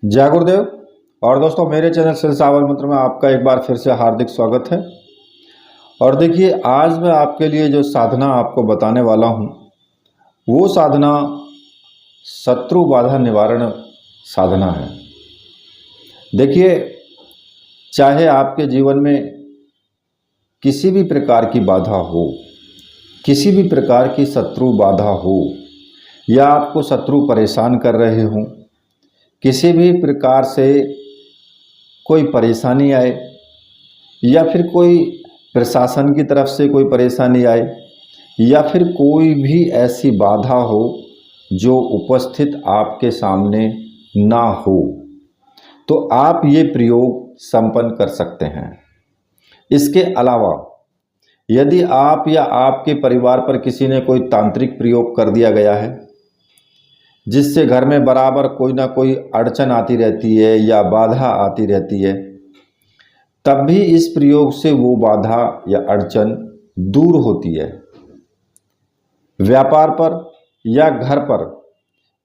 जय गुरुदेव। और दोस्तों, मेरे चैनल सिलसावर मंत्र में आपका एक बार फिर से हार्दिक स्वागत है। और देखिए, आज मैं आपके लिए जो साधना आपको बताने वाला हूँ वो साधना शत्रु बाधा निवारण साधना है। देखिए, चाहे आपके जीवन में किसी भी प्रकार की बाधा हो, किसी भी प्रकार की शत्रु बाधा हो, या आपको शत्रु परेशान कर रहे हों, किसी भी प्रकार से कोई परेशानी आए, या फिर कोई प्रशासन की तरफ से कोई परेशानी आए, या फिर कोई भी ऐसी बाधा हो जो उपस्थित आपके सामने ना हो, तो आप ये प्रयोग संपन्न कर सकते हैं। इसके अलावा यदि आप या आपके परिवार पर किसी ने कोई तांत्रिक प्रयोग कर दिया गया है, जिससे घर में बराबर कोई ना कोई अड़चन आती रहती है या बाधा आती रहती है, तब भी इस प्रयोग से वो बाधा या अड़चन दूर होती है। व्यापार पर या घर पर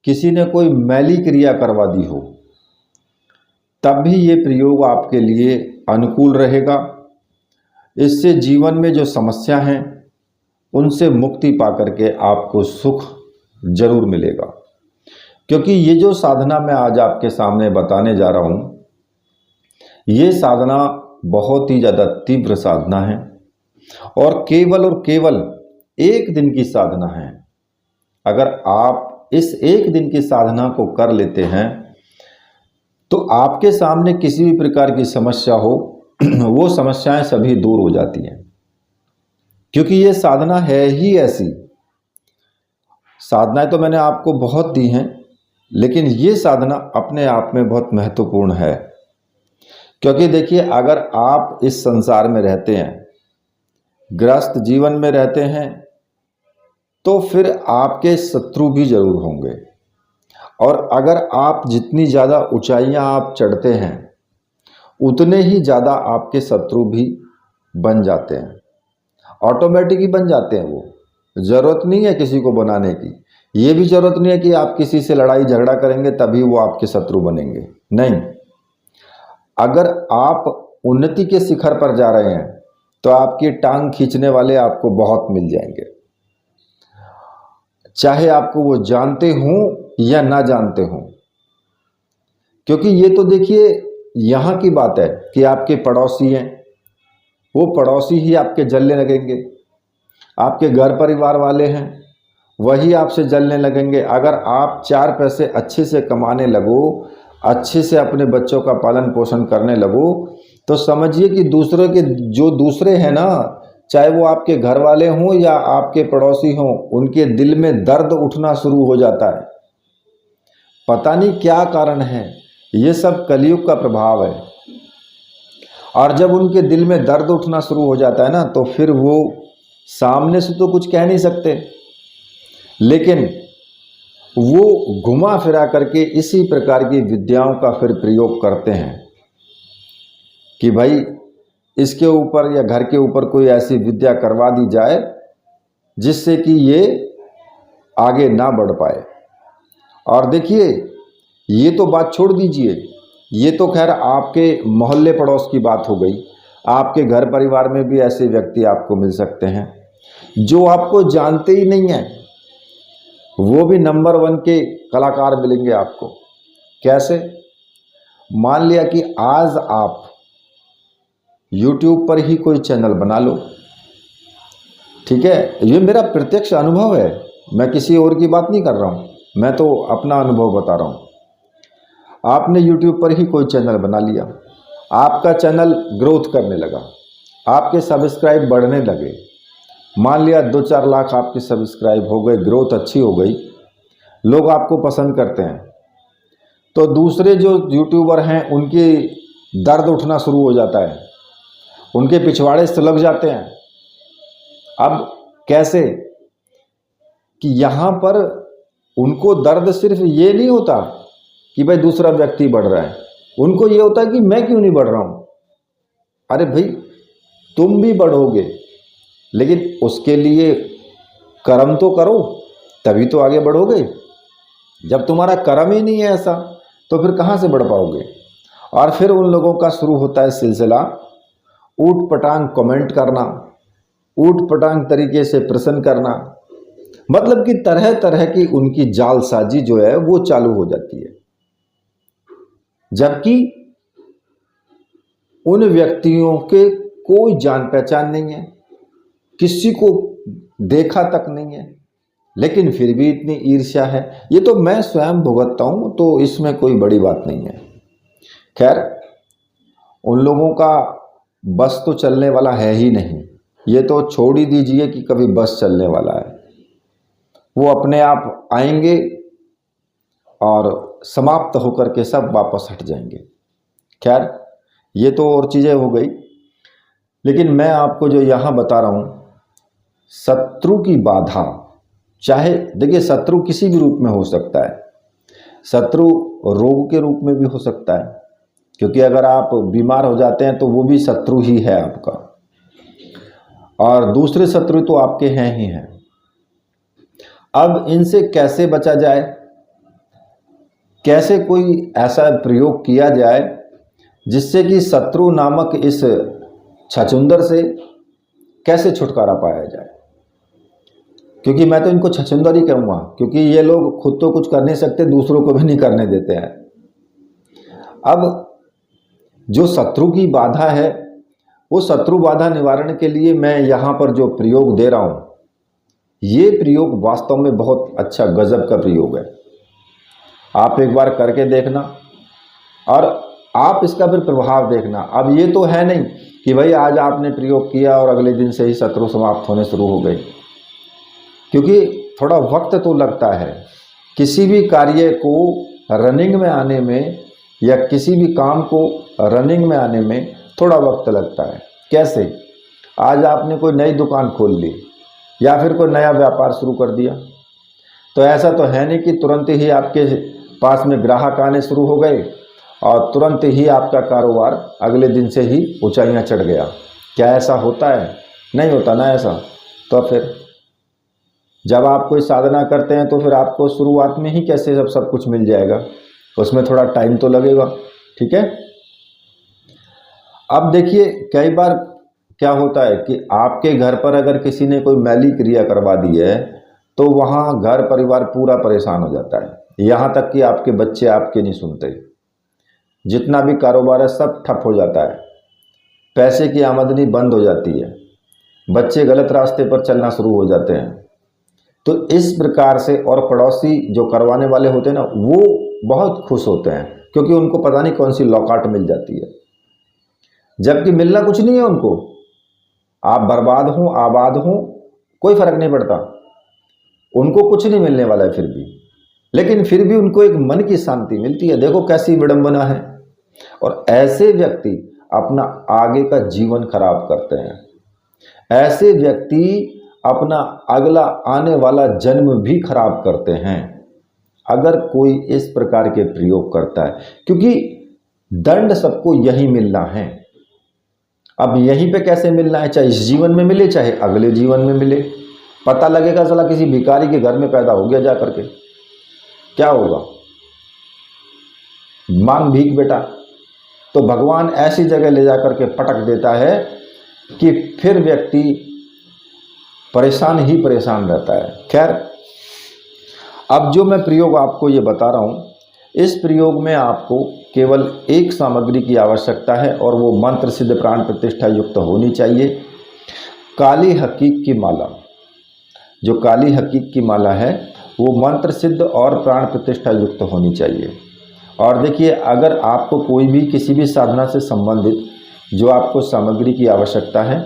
किसी ने कोई मैली क्रिया करवा दी हो, तब भी ये प्रयोग आपके लिए अनुकूल रहेगा। इससे जीवन में जो समस्या हैं उनसे मुक्ति पाकर के आपको सुख जरूर मिलेगा। क्योंकि ये जो साधना मैं आज आपके सामने बताने जा रहा हूँ, ये साधना बहुत ही ज़्यादा तीव्र साधना है और केवल एक दिन की साधना है। अगर आप इस एक दिन की साधना को कर लेते हैं तो आपके सामने किसी भी प्रकार की समस्या हो वो समस्याएं सभी दूर हो जाती हैं। क्योंकि ये साधना है ही ऐसी। साधनाएं तो मैंने आपको बहुत दी हैं, लेकिन ये साधना अपने आप में बहुत महत्वपूर्ण है। क्योंकि देखिए, अगर आप इस संसार में रहते हैं, ग्रस्त जीवन में रहते हैं, तो फिर आपके शत्रु भी जरूर होंगे। और अगर आप जितनी ज़्यादा ऊंचाइयां आप चढ़ते हैं, उतने ही ज़्यादा आपके शत्रु भी बन जाते हैं। ऑटोमेटिक ही बन जाते हैं। वो ज़रूरत नहीं है किसी को बनाने की। ये भी ज़रूरत नहीं है कि आप किसी से लड़ाई झगड़ा करेंगे तभी वो आपके शत्रु बनेंगे। नहीं, अगर आप उन्नति के शिखर पर जा रहे हैं तो आपकी टांग खींचने वाले आपको बहुत मिल जाएंगे, चाहे आपको वो जानते हों या ना जानते हों। क्योंकि ये तो देखिए, यहाँ की बात है कि आपके पड़ोसी हैं, वो पड़ोसी ही आपके जलने लगेंगे। आपके घर परिवार वाले हैं, वही आपसे जलने लगेंगे। अगर आप 4 पैसे अच्छे से कमाने लगो, अच्छे से अपने बच्चों का पालन पोषण करने लगो, तो समझिए कि दूसरे के जो दूसरे हैं ना, चाहे वो आपके घर वाले हों या आपके पड़ोसी हों, उनके दिल में दर्द उठना शुरू हो जाता है। पता नहीं क्या कारण है, ये सब कलयुग का प्रभाव है। और जब उनके दिल में दर्द उठना शुरू हो जाता है ना, तो फिर वो सामने से तो कुछ कह नहीं सकते, लेकिन वो घुमा फिरा करके इसी प्रकार की विद्याओं का फिर प्रयोग करते हैं कि भाई इसके ऊपर या घर के ऊपर कोई ऐसी विद्या करवा दी जाए जिससे कि ये आगे ना बढ़ पाए। और देखिए, ये तो बात छोड़ दीजिए, ये तो खैर आपके मोहल्ले पड़ोस की बात हो गई। आपके घर परिवार में भी ऐसे व्यक्ति आपको मिल सकते हैं जो आपको जानते ही नहीं हैं। वो भी नंबर 1 के कलाकार मिलेंगे आपको। कैसे? मान लिया कि आज आप YouTube पर ही कोई चैनल बना लो, ठीक है? ये मेरा प्रत्यक्ष अनुभव है, मैं किसी और की बात नहीं कर रहा हूँ, मैं तो अपना अनुभव बता रहा हूँ। आपने YouTube पर ही कोई चैनल बना लिया, आपका चैनल ग्रोथ करने लगा, आपके सब्सक्राइब बढ़ने लगे। मान लिया 2-4 लाख आपके सब्सक्राइब हो गए, ग्रोथ अच्छी हो गई, लोग आपको पसंद करते हैं, तो दूसरे जो यूट्यूबर हैं उनके दर्द उठना शुरू हो जाता है, उनके पिछवाड़े से लग जाते हैं। अब कैसे कि यहाँ पर उनको दर्द सिर्फ ये नहीं होता कि भाई दूसरा व्यक्ति बढ़ रहा है, उनको ये होता है कि मैं क्यों नहीं बढ़ रहा हूँ। अरे भाई, तुम भी बढ़ोगे, लेकिन उसके लिए कर्म तो करो, तभी तो आगे बढ़ोगे। जब तुम्हारा कर्म ही नहीं है ऐसा, तो फिर कहाँ से बढ़ पाओगे। और फिर उन लोगों का शुरू होता है सिलसिला ऊट पटांग कमेंट करना, ऊट पटांग तरीके से प्रश्न करना, मतलब कि तरह तरह की उनकी जालसाजी जो है वो चालू हो जाती है। जबकि उन व्यक्तियों के कोई जान पहचान नहीं है, किसी को देखा तक नहीं है, लेकिन फिर भी इतनी ईर्ष्या है। ये तो मैं स्वयं भुगतता हूं, तो इसमें कोई बड़ी बात नहीं है। खैर, उन लोगों का बस तो चलने वाला है ही नहीं, ये तो छोड़ ही दीजिए कि कभी बस चलने वाला है। वो अपने आप आएंगे और समाप्त होकर के सब वापस हट जाएंगे। खैर, ये तो और चीज़ें हो गई, लेकिन मैं आपको जो यहाँ बता रहा हूँ, शत्रु की बाधा, चाहे देखिए शत्रु किसी भी रूप में हो सकता है। शत्रु रोग के रूप में भी हो सकता है, क्योंकि अगर आप बीमार हो जाते हैं तो वो भी शत्रु ही है आपका, और दूसरे शत्रु तो आपके हैं ही हैं। अब इनसे कैसे बचा जाए, कैसे कोई ऐसा प्रयोग किया जाए जिससे कि शत्रु नामक इस छछूंदर से कैसे छुटकारा पाया जाए। क्योंकि मैं तो इनको छछूंदर ही कहूँगा, क्योंकि ये लोग खुद तो कुछ कर नहीं सकते, दूसरों को भी नहीं करने देते हैं। अब जो शत्रु की बाधा है, वो शत्रु बाधा निवारण के लिए मैं यहाँ पर जो प्रयोग दे रहा हूँ, ये प्रयोग वास्तव में बहुत अच्छा गजब का प्रयोग है। आप एक बार करके देखना और आप इसका फिर प्रभाव देखना। अब ये तो है नहीं कि भाई आज आपने प्रयोग किया और अगले दिन से ही शत्रु समाप्त होने शुरू हो गए, क्योंकि थोड़ा वक्त तो लगता है। किसी भी कार्य को रनिंग में आने में या किसी भी काम को रनिंग में आने में थोड़ा वक्त लगता है। कैसे, आज आपने कोई नई दुकान खोल ली या फिर कोई नया व्यापार शुरू कर दिया, तो ऐसा तो है नहीं कि तुरंत ही आपके पास में ग्राहक आने शुरू हो गए और तुरंत ही आपका कारोबार अगले दिन से ही ऊंचाइयां चढ़ गया। क्या ऐसा होता है? नहीं होता ना ऐसा। तो फिर जब आप कोई साधना करते हैं तो फिर आपको शुरुआत में ही कैसे सब कुछ मिल जाएगा, उसमें थोड़ा टाइम तो लगेगा। ठीक है। अब देखिए, कई बार क्या होता है कि आपके घर पर अगर किसी ने कोई मैली क्रिया करवा दी है तो वहाँ घर परिवार पूरा परेशान हो जाता है, यहाँ तक कि आपके बच्चे आपके नहीं सुनते, जितना भी कारोबार है सब ठप हो जाता है, पैसे की आमदनी बंद हो जाती है, बच्चे गलत रास्ते पर चलना शुरू हो जाते हैं। तो इस प्रकार से, और पड़ोसी जो करवाने वाले होते हैं ना, वो बहुत खुश होते हैं, क्योंकि उनको पता नहीं कौन सी लौकाट मिल जाती है, जबकि मिलना कुछ नहीं है उनको। आप बर्बाद हो आबाद हो कोई फर्क नहीं पड़ता, उनको कुछ नहीं मिलने वाला है फिर भी, लेकिन फिर भी उनको एक मन की शांति मिलती है। देखो कैसी विडंबना है। और ऐसे व्यक्ति अपना आगे का जीवन खराब करते हैं, ऐसे व्यक्ति अपना अगला आने वाला जन्म भी खराब करते हैं अगर कोई इस प्रकार के प्रयोग करता है, क्योंकि दंड सबको यही मिलना है। अब यहीं पे कैसे मिलना है, चाहे इस जीवन में मिले चाहे अगले जीवन में मिले। पता लगेगा साला किसी भिखारी के घर में पैदा हो गया जा करके, क्या होगा, मांग भीख बेटा, तो भगवान ऐसी जगह ले जा करके पटक देता है कि फिर व्यक्ति परेशान ही परेशान रहता है। खैर, अब जो मैं प्रयोग आपको ये बता रहा हूँ, इस प्रयोग में आपको केवल एक सामग्री की आवश्यकता है और वो मंत्र सिद्ध प्राण प्रतिष्ठा युक्त होनी चाहिए। काली हकीक की माला, जो काली हकीक की माला है वो मंत्र सिद्ध और प्राण प्रतिष्ठा युक्त होनी चाहिए। और देखिए, अगर आपको कोई भी किसी भी साधना से संबंधित जो आपको सामग्री की आवश्यकता है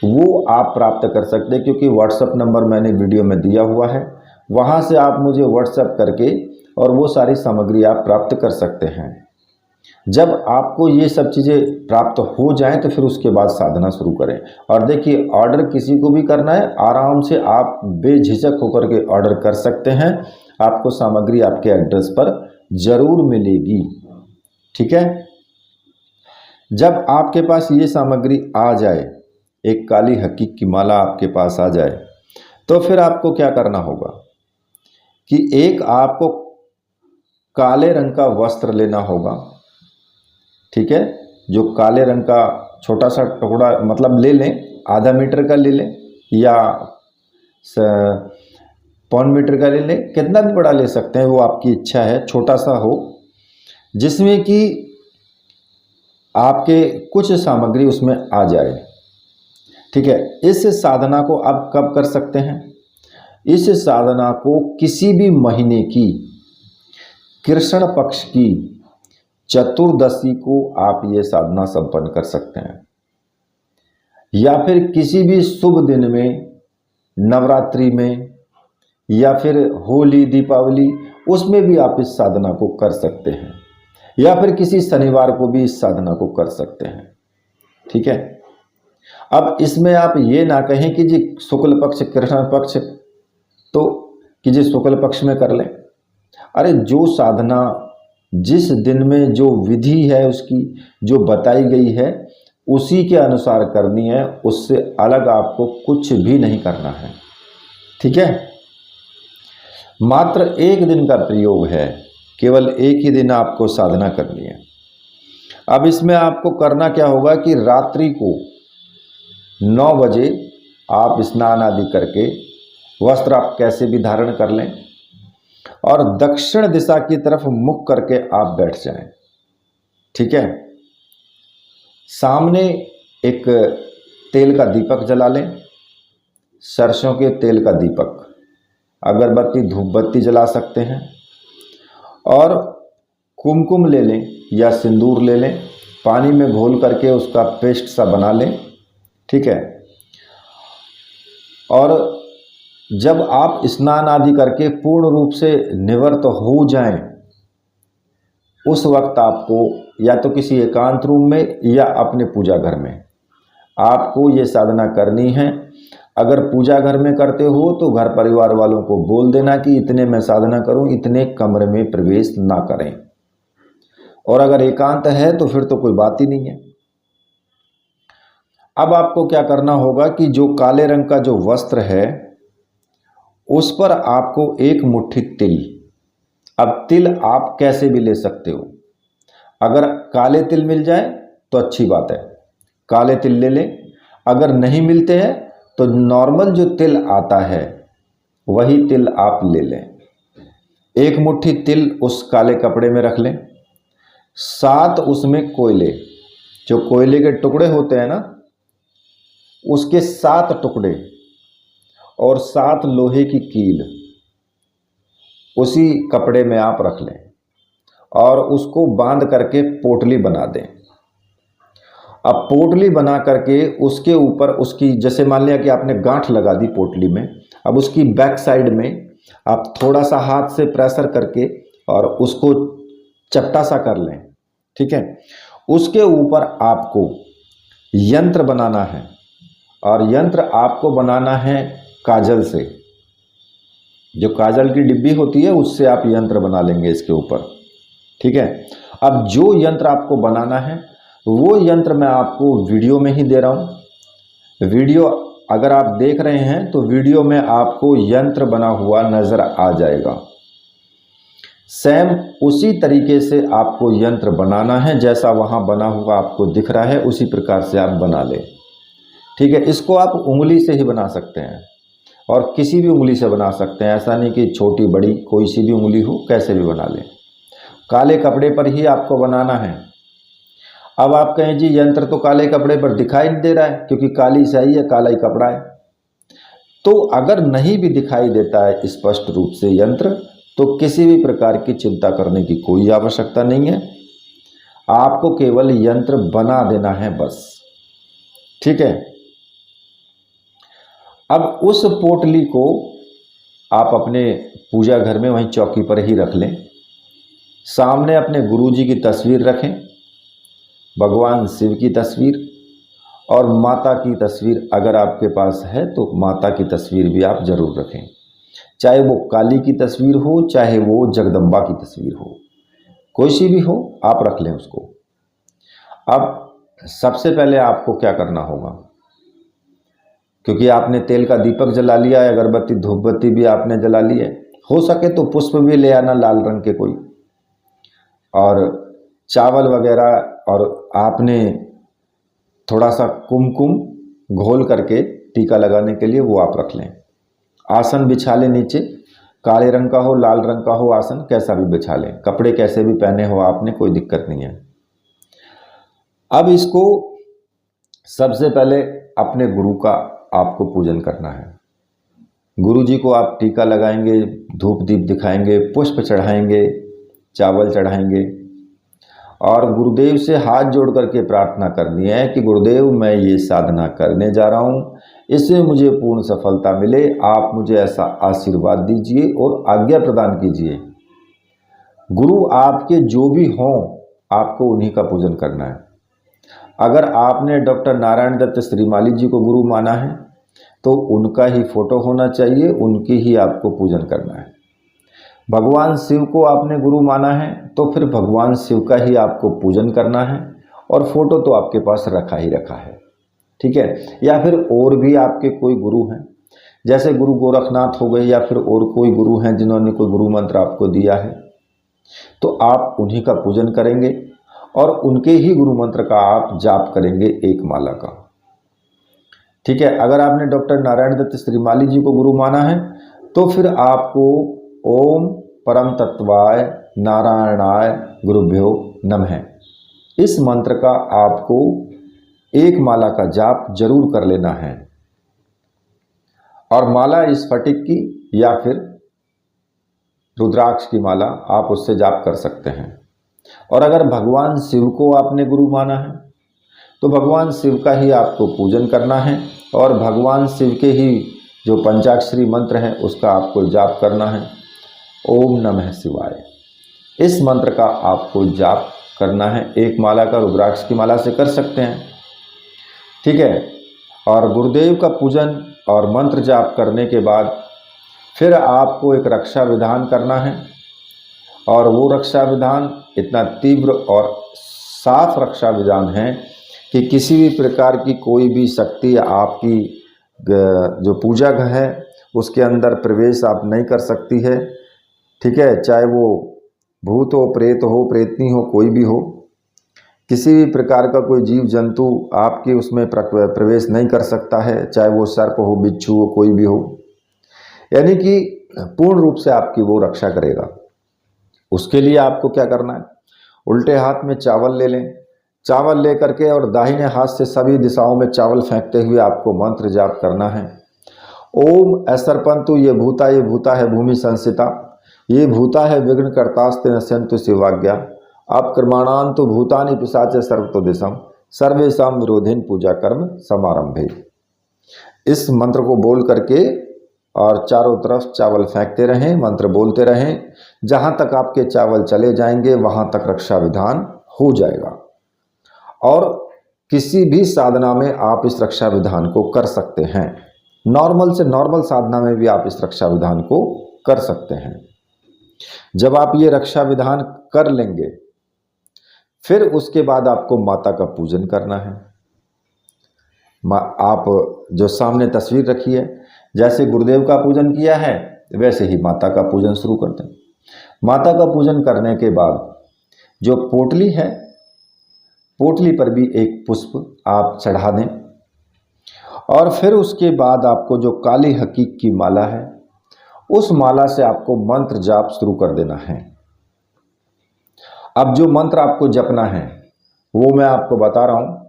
वो आप प्राप्त कर सकते हैं, क्योंकि व्हाट्सएप नंबर मैंने वीडियो में दिया हुआ है, वहाँ से आप मुझे व्हाट्सएप करके और वो सारी सामग्री आप प्राप्त कर सकते हैं। जब आपको ये सब चीज़ें प्राप्त हो जाएं तो फिर उसके बाद साधना शुरू करें। और देखिए, ऑर्डर किसी को भी करना है, आराम से आप बेझिझक होकर के ऑर्डर कर सकते हैं, आपको सामग्री आपके एड्रेस पर ज़रूर मिलेगी। ठीक है। जब आपके पास ये सामग्री आ जाए, एक काली हकीक की माला आपके पास आ जाए, तो फिर आपको क्या करना होगा कि एक आपको काले रंग का वस्त्र लेना होगा। ठीक है, जो काले रंग का छोटा सा टुकड़ा मतलब ले लें, आधा मीटर का ले लें या 1.25 मीटर का ले लें, कितना भी बड़ा ले सकते हैं, वो आपकी इच्छा है। छोटा सा हो जिसमें कि आपके कुछ सामग्री उसमें आ जाए। ठीक है, इस साधना को आप कब कर सकते हैं? इस साधना को किसी भी महीने की कृष्ण पक्ष की चतुर्दशी को आप ये साधना संपन्न कर सकते हैं, या फिर किसी भी शुभ दिन में, नवरात्रि में, या फिर होली दीपावली, उसमें भी आप इस साधना को कर सकते हैं, या फिर किसी शनिवार को भी इस साधना को कर सकते हैं। ठीक है, अब इसमें आप ये ना कहें कि जी शुक्ल पक्ष कृष्ण पक्ष, तो कि जी शुक्ल पक्ष में कर लें। अरे जो साधना जिस दिन में जो विधि है उसकी जो बताई गई है उसी के अनुसार करनी है, उससे अलग आपको कुछ भी नहीं करना है। ठीक है, मात्र एक दिन का प्रयोग है, केवल एक ही दिन आपको साधना करनी है। अब इसमें आपको करना क्या होगा कि रात्रि को 9 बजे आप स्नान आदि करके वस्त्र आप कैसे भी धारण कर लें और दक्षिण दिशा की तरफ मुख करके आप बैठ जाएं। ठीक है, सामने एक तेल का दीपक जला लें, सरसों के तेल का दीपक, अगरबत्ती धूप बत्ती जला सकते हैं, और कुमकुम ले लें या सिंदूर ले लें, पानी में घोल करके उसका पेस्ट सा बना लें। ठीक है, और जब आप स्नान आदि करके पूर्ण रूप से निवृत्त हो जाएं, उस वक्त आपको या तो किसी एकांत रूम में या अपने पूजा घर में आपको ये साधना करनी है। अगर पूजा घर में करते हो तो घर परिवार वालों को बोल देना कि इतने मैं साधना करूं, इतने कमरे में प्रवेश ना करें, और अगर एकांत है तो फिर तो कोई बात ही नहीं है। अब आपको क्या करना होगा कि जो काले रंग का जो वस्त्र है उस पर आपको एक मुट्ठी तिल, अब तिल आप कैसे भी ले सकते हो, अगर काले तिल मिल जाए तो अच्छी बात है, काले तिल ले लें। अगर नहीं मिलते हैं तो नॉर्मल जो तिल आता है वही तिल आप ले लें। एक मुट्ठी तिल उस काले कपड़े में रख लें, 7 उसमें कोयले, जो कोयले के टुकड़े होते हैं ना, उसके 7 टुकड़े और 7 लोहे की कील उसी कपड़े में आप रख लें और उसको बांध करके पोटली बना दें। अब पोटली बना करके उसके ऊपर उसकी, जैसे मान लिया कि आपने गांठ लगा दी पोटली में, अब उसकी बैक साइड में आप थोड़ा सा हाथ से प्रेशर करके और उसको चपटा सा कर लें। ठीक है, उसके ऊपर आपको यंत्र बनाना है, और यंत्र आपको बनाना है काजल से, जो काजल की डिब्बी होती है उससे आप यंत्र बना लेंगे इसके ऊपर। ठीक है, अब जो यंत्र आपको बनाना है वो यंत्र मैं आपको वीडियो में ही दे रहा हूँ। वीडियो अगर आप देख रहे हैं तो वीडियो में आपको यंत्र बना हुआ नज़र आ जाएगा। सेम उसी तरीके से आपको यंत्र बनाना है, जैसा वहाँ बना हुआ आपको दिख रहा है उसी प्रकार से आप बना लें। ठीक है, इसको आप उंगली से ही बना सकते हैं और किसी भी उंगली से बना सकते हैं, ऐसा नहीं कि छोटी बड़ी कोई सी भी उंगली हो, कैसे भी बना लें। काले कपड़े पर ही आपको बनाना है। अब आप कहें जी यंत्र तो काले कपड़े पर दिखाई नहीं दे रहा है क्योंकि काली स्याही है, काला ही कपड़ा है। तो अगर नहीं भी दिखाई देता है स्पष्ट रूप से यंत्र, तो किसी भी प्रकार की चिंता करने की कोई आवश्यकता नहीं है, आपको केवल यंत्र बना देना है बस। ठीक है, अब उस पोटली को आप अपने पूजा घर में वहीं चौकी पर ही रख लें। सामने अपने गुरुजी की तस्वीर रखें, भगवान शिव की तस्वीर और माता की तस्वीर अगर आपके पास है तो माता की तस्वीर भी आप जरूर रखें, चाहे वो काली की तस्वीर हो चाहे वो जगदम्बा की तस्वीर हो, कोई सी भी हो आप रख लें उसको। अब सबसे पहले आपको क्या करना होगा, क्योंकि आपने तेल का दीपक जला लिया है, अगरबत्ती धूप बत्ती भी आपने जला ली है, हो सके तो पुष्प भी ले आना लाल रंग के कोई, और चावल वगैरह और आपने थोड़ा सा कुमकुम घोल करके टीका लगाने के लिए वो आप रख लें। आसन बिछा लें नीचे, काले रंग का हो लाल रंग का हो आसन, कैसा भी बिछा लें, कपड़े कैसे भी पहने हो आपने, कोई दिक्कत नहीं है। अब इसको सबसे पहले अपने गुरु का आपको पूजन करना है। गुरु जी को आप टीका लगाएंगे, धूप दीप दिखाएंगे, पुष्प चढ़ाएंगे, चावल चढ़ाएंगे और गुरुदेव से हाथ जोड़ करके प्रार्थना करनी है कि गुरुदेव मैं ये साधना करने जा रहा हूँ, इससे मुझे पूर्ण सफलता मिले, आप मुझे ऐसा आशीर्वाद दीजिए और आज्ञा प्रदान कीजिए। गुरु आपके जो भी हों आपको उन्हीं का पूजन करना है। अगर आपने डॉक्टर नारायण दत्त श्रीमाली जी को गुरु माना है तो उनका ही फोटो होना चाहिए, उनकी ही आपको पूजन करना है। भगवान शिव को आपने गुरु माना है तो फिर भगवान शिव का ही आपको पूजन करना है और फोटो तो आपके पास रखा ही रखा है, ठीक है। या फिर और भी आपके कोई गुरु हैं, जैसे गुरु गोरखनाथ हो गए या फिर और कोई गुरु हैं जिन्होंने कोई गुरु मंत्र आपको दिया है, तो आप उन्हीं का पूजन करेंगे और उनके ही गुरु मंत्र का आप जाप करेंगे एक माला का, ठीक है। अगर आपने डॉक्टर नारायण दत्त श्रीमाली जी को गुरु माना है तो फिर आपको ओम परम तत्वाय नारायणाय गुरुभ्यो नमः इस मंत्र का आपको एक माला का जाप जरूर कर लेना है। और माला स्फटिक की या फिर रुद्राक्ष की माला आप उससे जाप कर सकते हैं। और अगर भगवान शिव को आपने गुरु माना है तो भगवान शिव का ही आपको पूजन करना है और भगवान शिव के ही जो पंचाक्षरी मंत्र है उसका आपको जाप करना है, ओम नमः शिवाय। इस मंत्र का आपको जाप करना है, एक माला का रुद्राक्ष की माला से कर सकते हैं, ठीक है। और गुरुदेव का पूजन और मंत्र जाप करने के बाद फिर आपको एक रक्षा विधान करना है और वो रक्षा विधान इतना तीव्र और साफ रक्षा विधान है कि किसी भी प्रकार की कोई भी शक्ति आपकी जो पूजा घर है उसके अंदर प्रवेश आप नहीं कर सकती है, ठीक है। चाहे वो भूत हो, प्रेत हो, प्रेतनी हो, कोई भी हो, किसी भी प्रकार का कोई जीव जंतु आपके उसमें प्रवेश नहीं कर सकता है, चाहे वो सर्प हो, बिच्छू हो, कोई भी हो, यानी कि पूर्ण रूप से आपकी वो रक्षा करेगा। उसके लिए आपको क्या करना है, उल्टे हाथ में चावल ले लें, चावल ले करके और दाहिने हाथ से सभी दिशाओं में चावल फेंकते हुए आपको मंत्र जाप करना है। ओम असर्पंतु ये भूता है भूमि संसिता, ये भूता है विघ्न कर्तास्ते नश्यन्तु शिवाज्ञा, अपक्रमाणान्तु भूतानि पिशाच सर्वतो दिशम सर्वेषां विरोधिन पूजा कर्म समारंभे। इस मंत्र को बोल करके और चारों तरफ चावल फेंकते रहें, मंत्र बोलते रहें, जहाँ तक आपके चावल चले जाएंगे वहाँ तक रक्षा विधान हो जाएगा। और किसी भी साधना में आप इस रक्षा विधान को कर सकते हैं, नॉर्मल से नॉर्मल साधना में भी आप इस रक्षा विधान को कर सकते हैं। जब आप ये रक्षा विधान कर लेंगे फिर उसके बाद आपको माता का पूजन करना है। आप जो सामने तस्वीर रखी है, जैसे गुरुदेव का पूजन किया है वैसे ही माता का पूजन शुरू कर दें। माता का पूजन करने के बाद जो पोटली है, पोटली पर भी एक पुष्प आप चढ़ा दें और फिर उसके बाद आपको जो काली हकीक की माला है उस माला से आपको मंत्र जाप शुरू कर देना है। अब जो मंत्र आपको जपना है वो मैं आपको बता रहा हूं।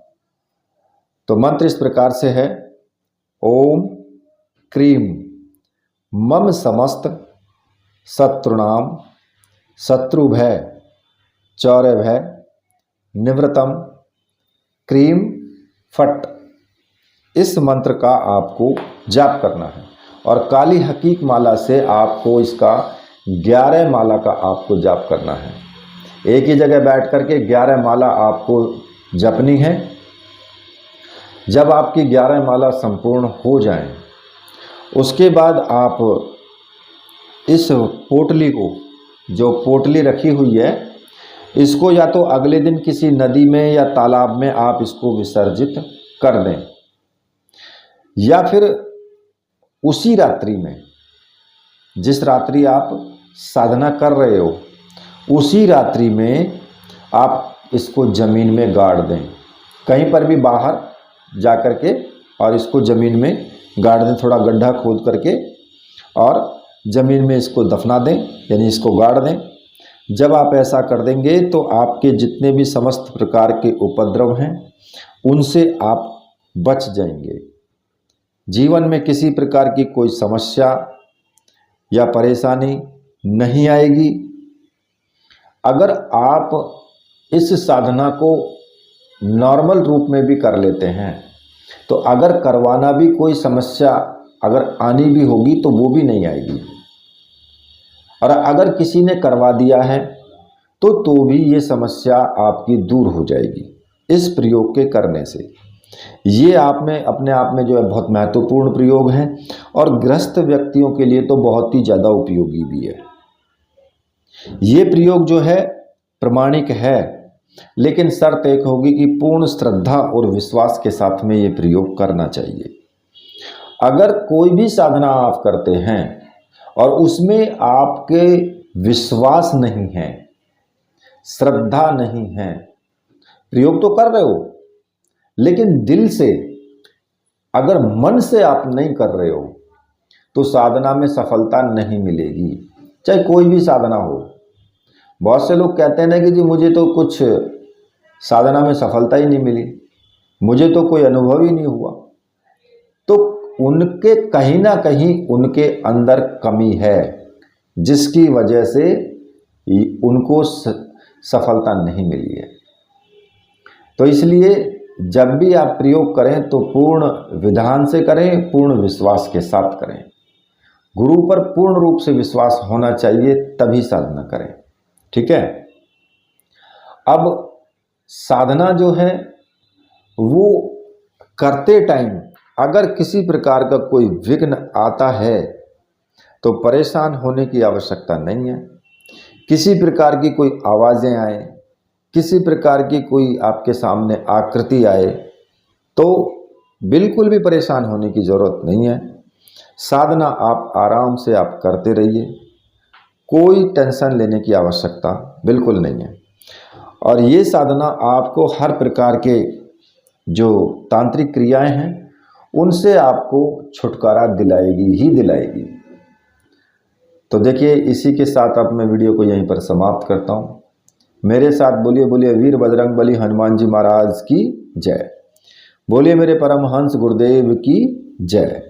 तो मंत्र इस प्रकार से है, ओम क्रीम मम समस्त शत्रुणाम शत्रुभय चौरभय निवृतम क्रीम फट। इस मंत्र का आपको जाप करना है और काली हकीक माला से आपको इसका 11 माला का आपको जाप करना है। एक ही जगह बैठ करके 11 माला आपको जपनी है। जब आपकी 11 माला संपूर्ण हो जाएं, उसके बाद आप इस पोटली को, जो पोटली रखी हुई है, इसको या तो अगले दिन किसी नदी में या तालाब में आप इसको विसर्जित कर दें या फिर उसी रात्रि में, जिस रात्रि आप साधना कर रहे हो उसी रात्रि में आप इसको ज़मीन में गाड़ दें, कहीं पर भी बाहर जा कर के, और इसको ज़मीन में गाड़ दें, थोड़ा गड्ढा खोद करके और ज़मीन में इसको दफना दें, यानी इसको गाड़ दें। जब आप ऐसा कर देंगे तो आपके जितने भी समस्त प्रकार के उपद्रव हैं उनसे आप बच जाएंगे। जीवन में किसी प्रकार की कोई समस्या या परेशानी नहीं आएगी। अगर आप इस साधना को नॉर्मल रूप में भी कर लेते हैं तो अगर करवाना भी कोई समस्या अगर आनी भी होगी तो वो भी नहीं आएगी, और अगर किसी ने करवा दिया है तो भी ये समस्या आपकी दूर हो जाएगी इस प्रयोग के करने से। ये आप में अपने आप में जो है बहुत महत्वपूर्ण प्रयोग है और गृहस्थ व्यक्तियों के लिए तो बहुत ही ज़्यादा उपयोगी भी है। ये प्रयोग जो है प्रमाणिक है, लेकिन शर्त एक होगी कि पूर्ण श्रद्धा और विश्वास के साथ में ये प्रयोग करना चाहिए। अगर कोई भी साधना आप करते हैं और उसमें आपके विश्वास नहीं है, श्रद्धा नहीं है, प्रयोग तो कर रहे हो लेकिन दिल से, अगर मन से आप नहीं कर रहे हो तो साधना में सफलता नहीं मिलेगी, चाहे कोई भी साधना हो। बहुत से लोग कहते हैं ना कि जी मुझे तो कुछ साधना में सफलता ही नहीं मिली, मुझे तो कोई अनुभव ही नहीं हुआ, तो उनके कहीं ना कहीं उनके अंदर कमी है जिसकी वजह से उनको सफलता नहीं मिली है। तो इसलिए जब भी आप प्रयोग करें तो पूर्ण विधान से करें, पूर्ण विश्वास के साथ करें। गुरु पर पूर्ण रूप से विश्वास होना चाहिए, तभी साधना करें। ठीक है। अब साधना जो है वो करते टाइम अगर किसी प्रकार का कोई विघ्न आता है तो परेशान होने की आवश्यकता नहीं है। किसी प्रकार की कोई आवाज़ें आए, किसी प्रकार की कोई आपके सामने आकृति आए तो बिल्कुल भी परेशान होने की ज़रूरत नहीं है। साधना आप आराम से आप करते रहिए, कोई टेंशन लेने की आवश्यकता बिल्कुल नहीं है। और ये साधना आपको हर प्रकार के जो तांत्रिक क्रियाएं हैं उनसे आपको छुटकारा दिलाएगी ही दिलाएगी। तो देखिए, इसी के साथ अब मैं वीडियो को यहीं पर समाप्त करता हूँ। मेरे साथ बोलिए बोलिए वीर बजरंग बली हनुमान जी महाराज की जय। बोलिए मेरे परमहंस गुरुदेव की जय।